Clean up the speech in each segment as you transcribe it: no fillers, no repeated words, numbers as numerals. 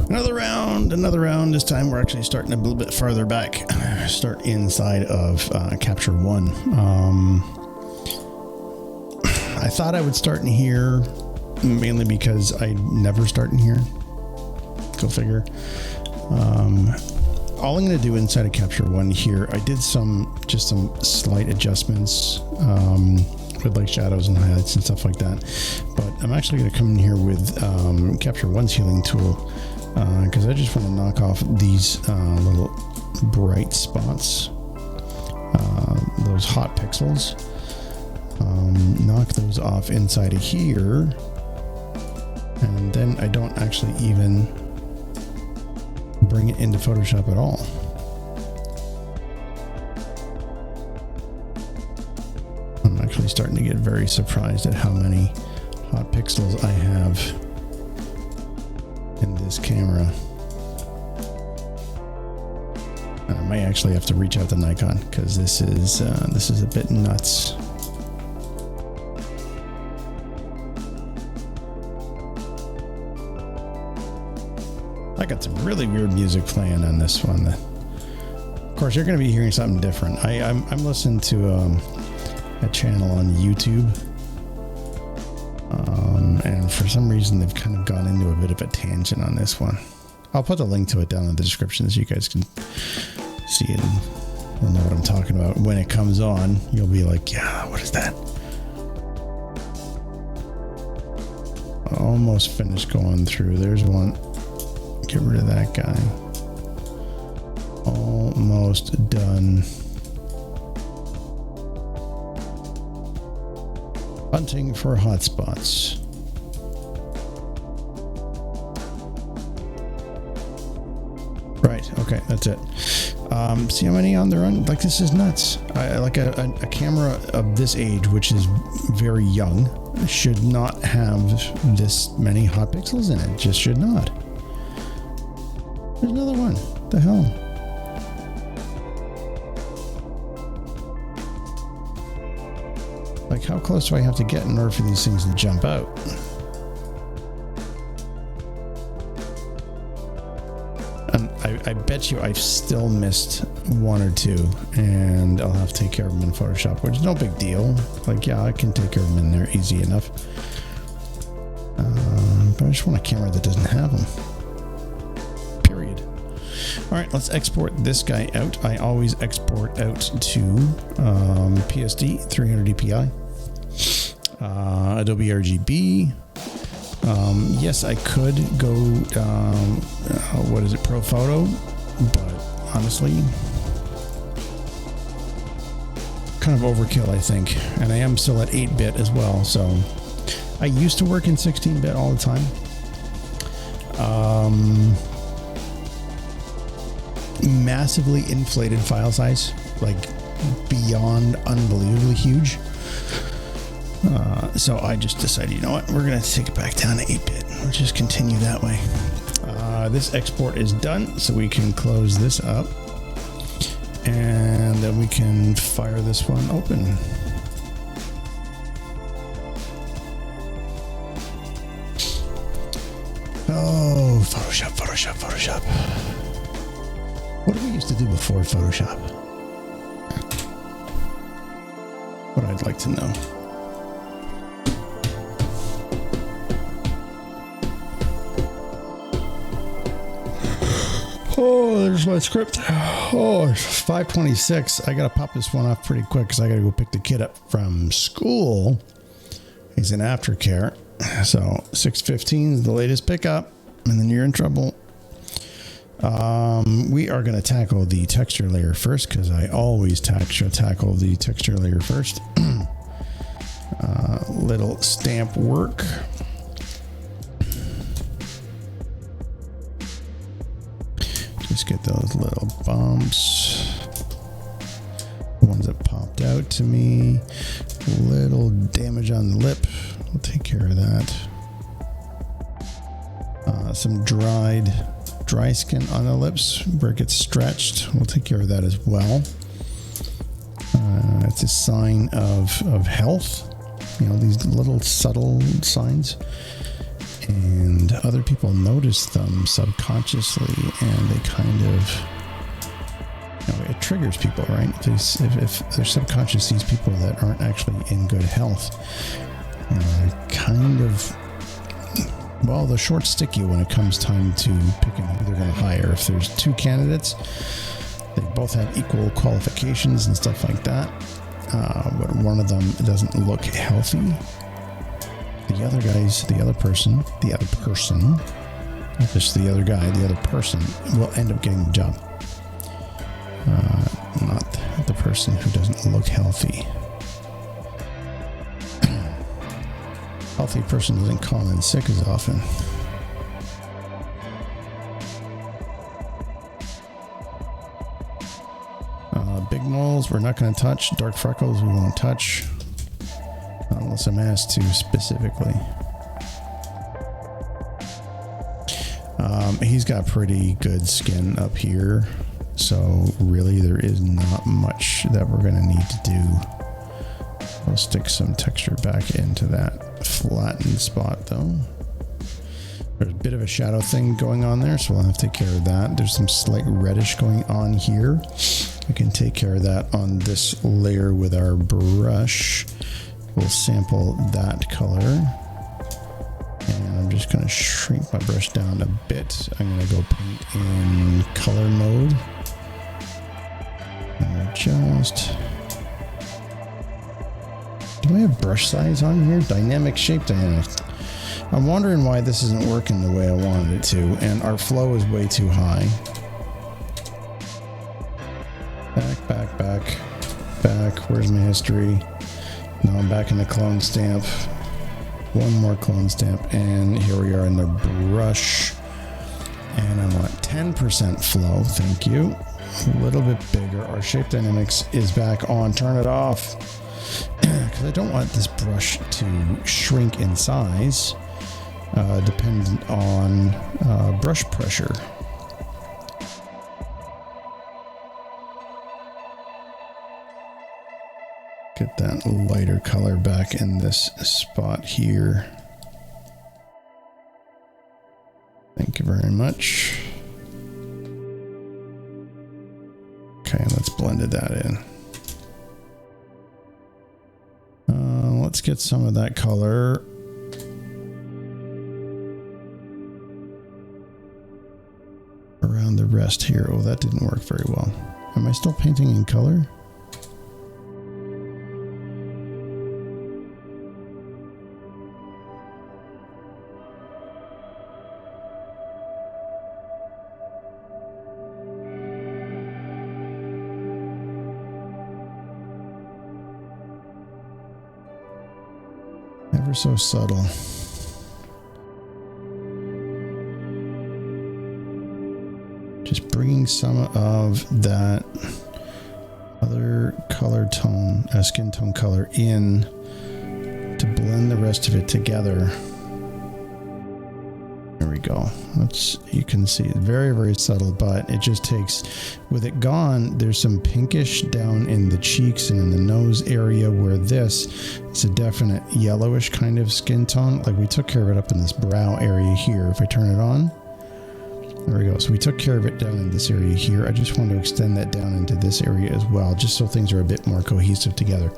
Another round. This time we're actually starting a little bit farther back. Start inside of Capture One. I thought I would start in here, mainly because I never start in here. Go figure. All I'm going to do inside of Capture One here, I did some slight adjustments with like shadows and highlights and stuff like that. But I'm actually going to come in here with Capture One's healing tool. Because I just want to knock off these little bright spots, those hot pixels, knock those off inside of here, and then I don't actually even bring it into Photoshop at all. I'm actually starting to get very surprised at how many hot pixels I have in this camera. And I might actually have to reach out to Nikon because this is a bit nuts. I got some really weird music playing on this one. Of course, you're going to be hearing something different. I'm listening to a channel on YouTube. And for some reason, they've kind of gone into a bit of a tangent on this one. I'll put the link to it down in the description so you guys can see it and you'll know what I'm talking about. When it comes on, you'll be like, yeah, what is that? Almost finished going through. There's one. Get rid of that guy. Almost done. Hunting for hotspots. Right. Okay. That's it. See how many on the run? Like, this is nuts. Like a camera of this age, which is very young, should not have this many hot pixels in it. Just should not. There's another one. What the hell? Like, how close do I have to get in order for these things to jump out? And I bet you I've still missed one or two, and I'll have to take care of them in Photoshop, which is no big deal. Like, yeah, I can take care of them in there easy enough. But I just want a camera that doesn't have them. Period. All right, let's export this guy out. I always export out to PSD 300 DPI, Adobe RGB. Yes, I could go, Pro Photo, but honestly, kind of overkill, I think. And I am still at 8-bit as well, so I used to work in 16-bit all the time. Massively inflated file size, like beyond unbelievably huge. So I just decided, you know what, we're going to take it back down to 8-bit. We'll just continue that way. This export is done, so we can close this up. And then we can fire this one open. Oh, Photoshop. What did we used to do before Photoshop? What I'd like to know. Oh, there's my script. Oh, it's 5:26. I gotta pop this one off pretty quick because I gotta go pick the kid up from school. He's in aftercare. So 6:15 is the latest pickup, and then you're in trouble. We are going to tackle the texture layer first because I always tackle the texture layer first. Little stamp work. Just get those little bumps. The ones that popped out to me. Little damage on the lip. We'll take care of that. Some dry skin on the lips where it gets stretched. We'll take care of that as well. It's a sign of health. You know, these little subtle signs. and other people notice them subconsciously, and they kind of, it triggers people, right? If their subconscious sees people that aren't actually in good health, kind of, well, the short stick you when it comes time to picking who they're going to hire. If there's two candidates, they both have equal qualifications and stuff like that, but one of them doesn't look healthy, the other person, not just the other guy, the other person will end up getting the job. Not the person who doesn't look healthy. Healthy person doesn't call in sick as often. Big moles we're not going to touch. Dark freckles we won't touch. Unless I'm asked to specifically. He's got pretty good skin up here. So really there is not much that we're going to need to do. I'll stick some texture back into that flattened spot though. There's a bit of a shadow thing going on there, so we'll have to take care of that. There's some slight reddish going on here. We can take care of that on this layer with our brush. We'll sample that color. And I'm just going to shrink my brush down a bit. I'm going to go paint in color mode. And adjust. Do I have brush size on here? Dynamic shape dynamic. I'm wondering why this isn't working the way I wanted it to, and our flow is way too high. Back. Where's my history? Now I'm back in the clone stamp. One more clone stamp, and here we are in the brush. And I want 10% flow, thank you. A little bit bigger. Our shape dynamics is back on. Turn it off. Because I don't want this brush to shrink in size, dependent on brush pressure. Get that lighter color back in this spot here. Thank you very much. Okay, let's blend that in. Let's get some of that color. Around the rest here. Oh, that didn't work very well. Am I still painting in color? Ever so subtle. Just bringing some of that other color tone, skin tone color in to blend the rest of it together. There we go. You can see it very, very subtle, but it just takes, with it gone, there's some pinkish down in the cheeks and in the nose area where this is a definite yellowish kind of skin tone. Like we took care of it up in this brow area here. If I turn it on, there we go. So we took care of it down in this area here. I just want to extend that down into this area as well, just so things are a bit more cohesive together.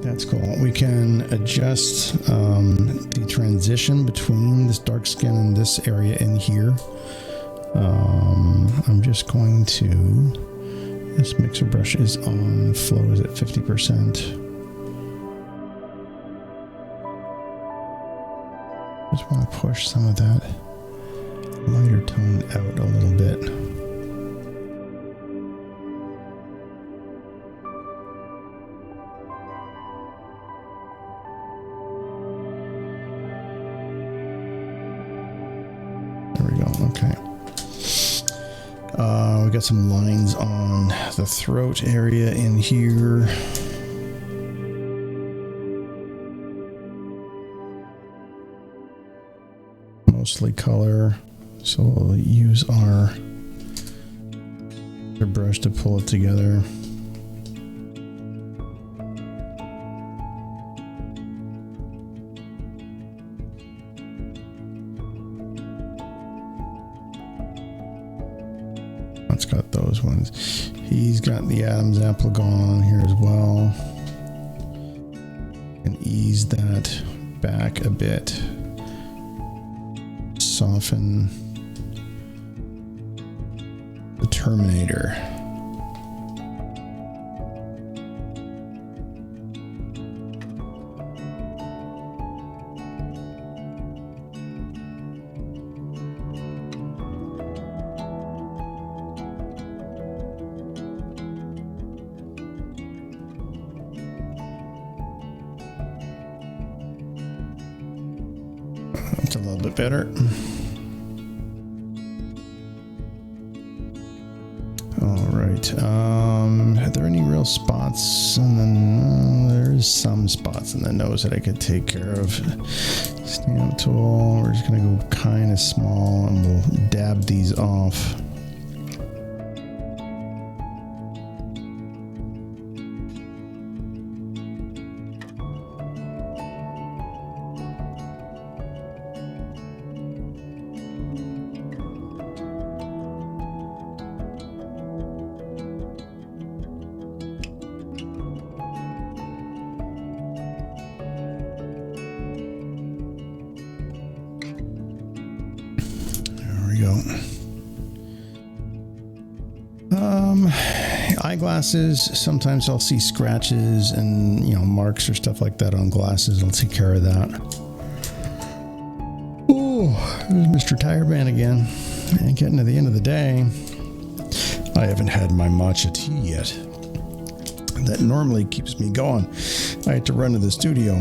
That's cool. We can adjust the transition between this dark skin and this area in here. I'm just going to, this mixer brush is on, flow is at 50%. Just want to push some of that lighter tone out a little bit. Okay. We got some lines on the throat area in here. Mostly color, so we'll use our brush to pull it together. those ones. He's got the Adam's apple going on here as well. And ease that back a bit. Soften the Terminator. It's a little bit better. All right. Are there any real spots? And then there's some spots in the nose that I could take care of. Stamp tool. We're just gonna go kind of small, and we'll dab these off. Go. Eyeglasses, sometimes I'll see scratches and, you know, marks or stuff like that on glasses. I'll take care of that. Oh, there's Mr. Tire Man again. And getting to the end of the day, I haven't had my matcha tea yet. That normally keeps me going. I had to run to the studio.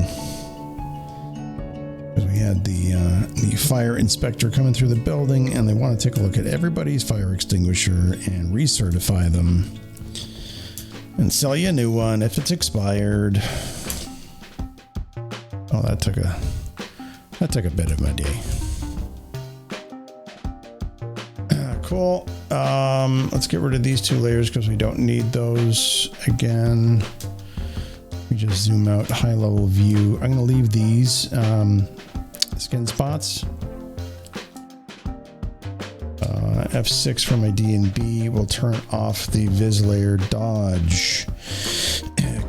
We had the fire inspector coming through the building, and they want to take a look at everybody's fire extinguisher and recertify them and sell you a new one if it's expired. Oh, that took a bit of my day. Cool. Let's get rid of these two layers because we don't need those again. We just zoom out, high level view. I'm going to leave these skin spots. F6 for my D&B. We'll turn off the vis layer dodge.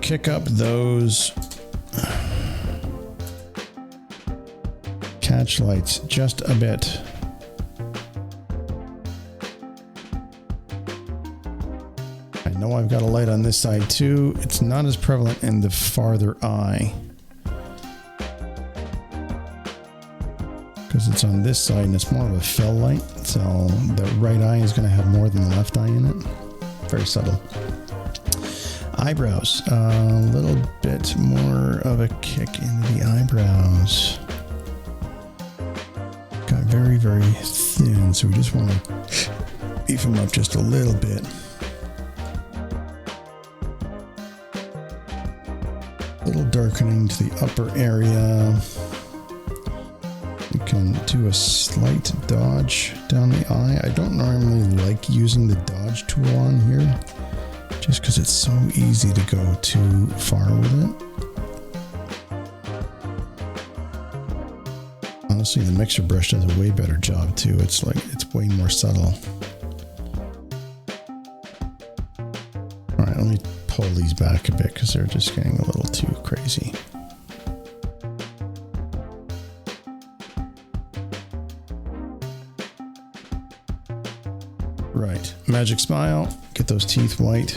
Kick up those catch lights just a bit. I know I've got a light on this side too. It's not as prevalent in the farther eye, because it's on this side and it's more of a fill light, so the right eye is going to have more than the left eye in it. Very subtle. Eyebrows, a little bit more of a kick into the eyebrows. Got very, very thin, so we just want to beef them up just a little bit. A little darkening to the upper area. We can do a slight dodge down the eye. I don't normally like using the dodge tool on here, just because it's so easy to go too far with it. Honestly, the mixer brush does a way better job too. It's way more subtle. All right, let me pull these back a bit because they're just getting a little too crazy. Right, magic smile, get those teeth white.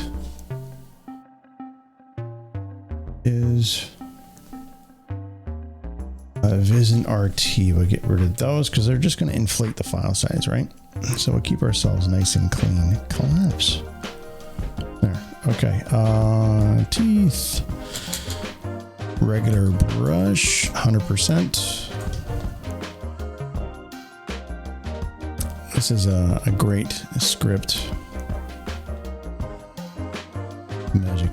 Is Vision RT. We'll get rid of those because they're just going to inflate the file size, right? So we'll keep ourselves nice and clean. Collapse. There. Okay. Teeth. Regular brush. 100%. This is a great script. Magic.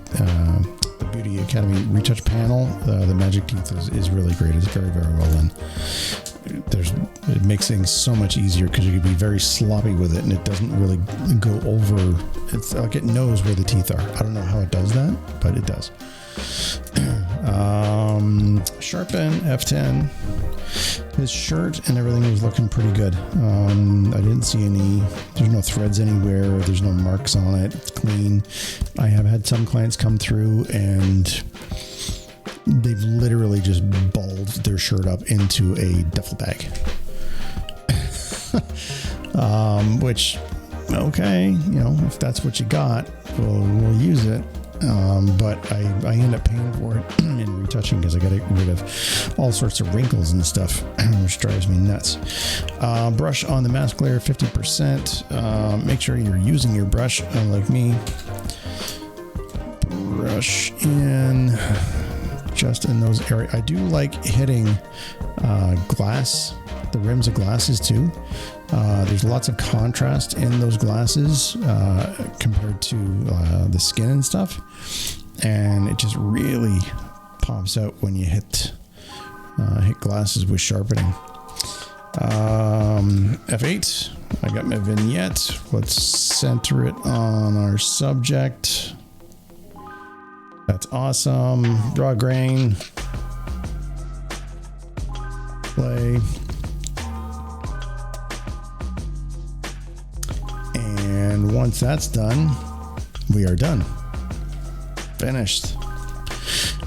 Beauty Academy Retouch panel. The Magic Teeth is really great. It's very, very well done. It makes things so much easier because you can be very sloppy with it and it doesn't really go over. It's like it knows where the teeth are. I don't know how it does that, but it does. Sharpen F10. His shirt and everything was looking pretty good. I didn't see there's no threads anywhere. There's no marks on it. It's clean. I have had some clients come through and they've literally just balled their shirt up into a duffel bag. Which, okay, if that's what you got, we'll use it. But I end up paying for it in retouching because I got to get rid of all sorts of wrinkles and stuff, which drives me nuts. Brush on the mask layer, 50%. Make sure you're using your brush, unlike me. Brush in just in those areas. I do like hitting glass, the rims of glasses too. There's lots of contrast in those glasses compared to the skin and stuff, and it just really pops out when you hit glasses with sharpening. F8, I got my vignette. Let's center it on our subject. That's awesome. Draw grain. Play. And once that's done, we are done. Finished.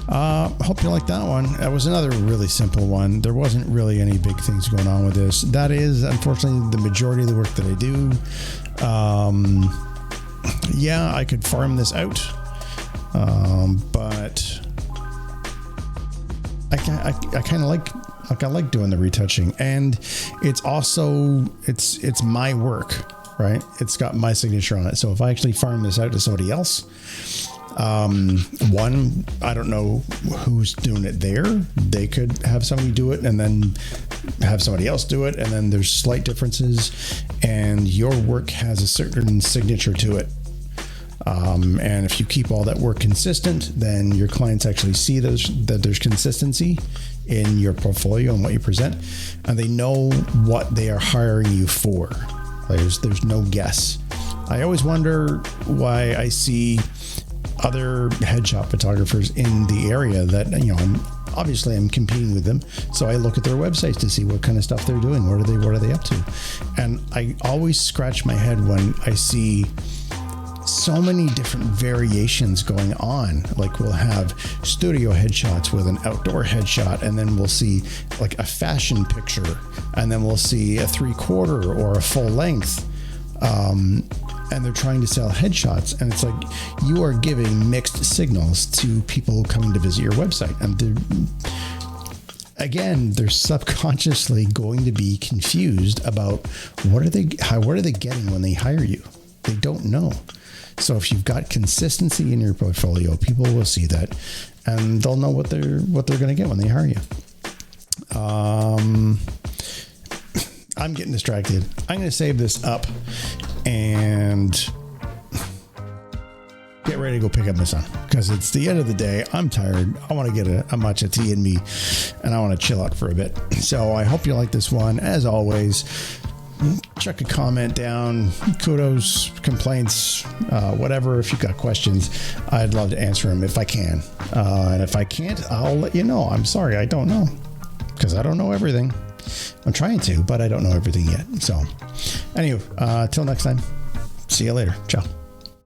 Hope you like that one. That was another really simple one. There wasn't really any big things going on with this. That is, unfortunately, the majority of the work that I do. Yeah, I could farm this out. But I kind of like doing the retouching, and it's also it's my work, right? It's got my signature on it. So if I actually farm this out to somebody else, one, I don't know who's doing it there. They could have somebody do it and then have somebody else do it, and then there's slight differences, and your work has a certain signature to it. And if you keep all that work consistent, then your clients actually see that there's consistency in your portfolio and what you present, and they know what they are hiring you for. There's no guess. I always wonder why I see other headshot photographers in the area that, I'm competing with them. So I look at their websites to see what kind of stuff they're doing. What are they up to? And I always scratch my head when I see so many different variations going on. Like, we'll have studio headshots with an outdoor headshot, and then we'll see like a fashion picture, and then we'll see a 3/4 or a full length. And they're trying to sell headshots, and it's like you are giving mixed signals to people coming to visit your website, and they're subconsciously going to be confused about what are they getting when they hire you. They don't know. So if you've got consistency in your portfolio, people will see that, and they'll know what they're going to get when they hire you. I'm getting distracted. I'm going to save this up and get ready to go pick up my son, because it's the end of the day. I'm tired. I want to get a matcha tea in me, and I want to chill out for a bit. So I hope you like this one. As always, check a comment down, kudos, complaints, whatever. If you've got questions, I'd love to answer them if I can. And if I can't, I'll let you know. I'm sorry, I don't know, because I don't know everything. I'm trying to, but I don't know everything yet. So anyway, till next time, see you later. Ciao.